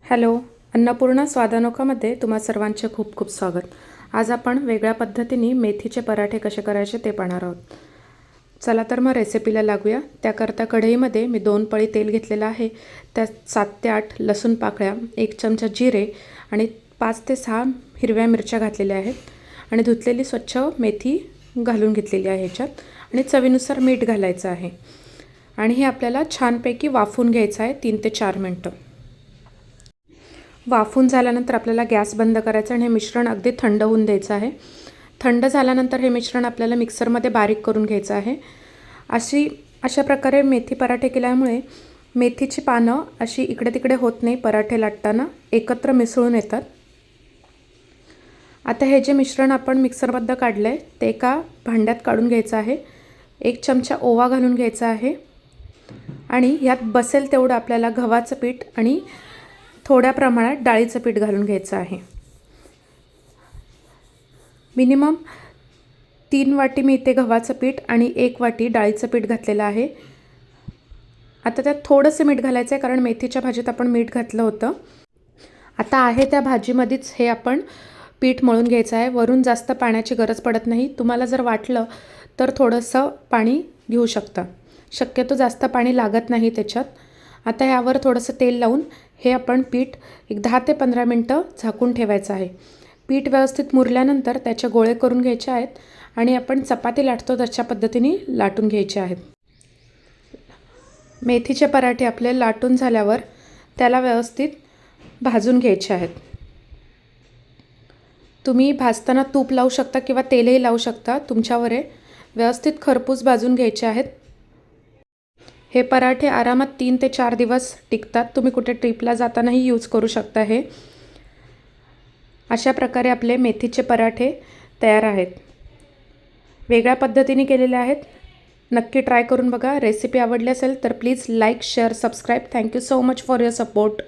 Hello, Annapurna स्वादानोखामध्ये तुम्हा सर्वांचे खूप खूप स्वागत. आज आपण वेगळ्या पद्धतीने मेथीचे पराठे कसे करायचे ते पाहणार आहोत. चला तर मग रेसिपीला लागूया. त्याकरता कढईमध्ये मी 2 पळी तेल घेतलेलं आहे. त्यात 7 ते 8 लसूण पाकळ्या, 1 चमचा जिरे आणि 5 ते 6 हिरव्या मिरच्या घातलेल्या आहेत आणि धुतलेली स्वच्छ मेथी घालून घेतलेली आहे ह्याच्यात आणि चवीनुसार मीठ घालायचं आहे. आणि हे आपल्याला छानपैकी वाफवून घ्यायचं आहे 3 ते 4 मिनटं. वाफून झाल्यानंतर आपल्याला गॅस बंद करायचा आणि हे मिश्रण अगदी थंड होऊन द्यायचं आहे. थंड झाल्यानंतर हे मिश्रण आपल्याला मिक्सरमध्ये बारीक करून घ्यायचं आहे. अशा प्रकारे मेथी पराठे केल्यामुळे मेथीची पानं अशी इकडे तिकडे होत नाही, पराठे लाटताना एकत्र मिसळून येतात. आता हे जे मिश्रण आपण मिक्सरमध्ये काढलं आहे ते एका भांड्यात काढून घ्यायचं आहे. 1 चमचा ओवा घालून घ्यायचा आहे आणि यात बसेल तेवढं आपल्याला गव्हाचं पीठ आणि थोड्या प्रमाणात डाळीचं पीठ घालून घ्यायचं आहे. मिनिमम 3 वाटी मी इथे गव्हाचं पीठ आणि 1 वाटी डाळीचं पीठ घातलेलं आहे. आता त्यात थोडंसं मीठ घालायचं आहे कारण मेथीच्या भाजीत आपण मीठ घातलं होतं. आता आहे त्या भाजीमध्येच हे आपण पीठ मळून घ्यायचं आहे. वरून जास्त पाण्याची गरज पडत नाही. तुम्हाला जर वाटलं तर थोडंसं पाणी घेऊ शकता. शक्यतो जास्त पाणी लागत नाही त्याच्यात. आता यावर थोडंसं तेल लावून हे आपण पीठ एक 10 ते 15 मिनटं झाकून ठेवायचं आहे. पीठ व्यवस्थित मुरल्यानंतर त्याचे गोळे करून घ्यायचे आहेत आणि आपण चपाती लाटतो तशा पद्धतीने लाटून घ्यायचे आहेत. मेथीचे पराठे आपले लाटून झाल्यावर त्याला व्यवस्थित भाजून घ्यायचे आहेत. तुम्ही भाजताना तूप लावू शकता किंवा तेलही लावू शकता, तुमच्यावर आहे. व्यवस्थित खरपूस भाजून घ्यायचे आहेत. हे पराठे आरामात 3 ते 4 दिवस टिकतात. तुम्ही कुठे ट्रिपला जातानाही यूज करू शकता हे. अशा प्रकारे आपले मेथीचे पराठे तयार आहेत. वेगळ्या पद्धतीने केलेले आहेत. नक्की ट्राय करून बघा. रेसिपी आवडली असेल तर please like, share, subscribe. Thank you so much for your support.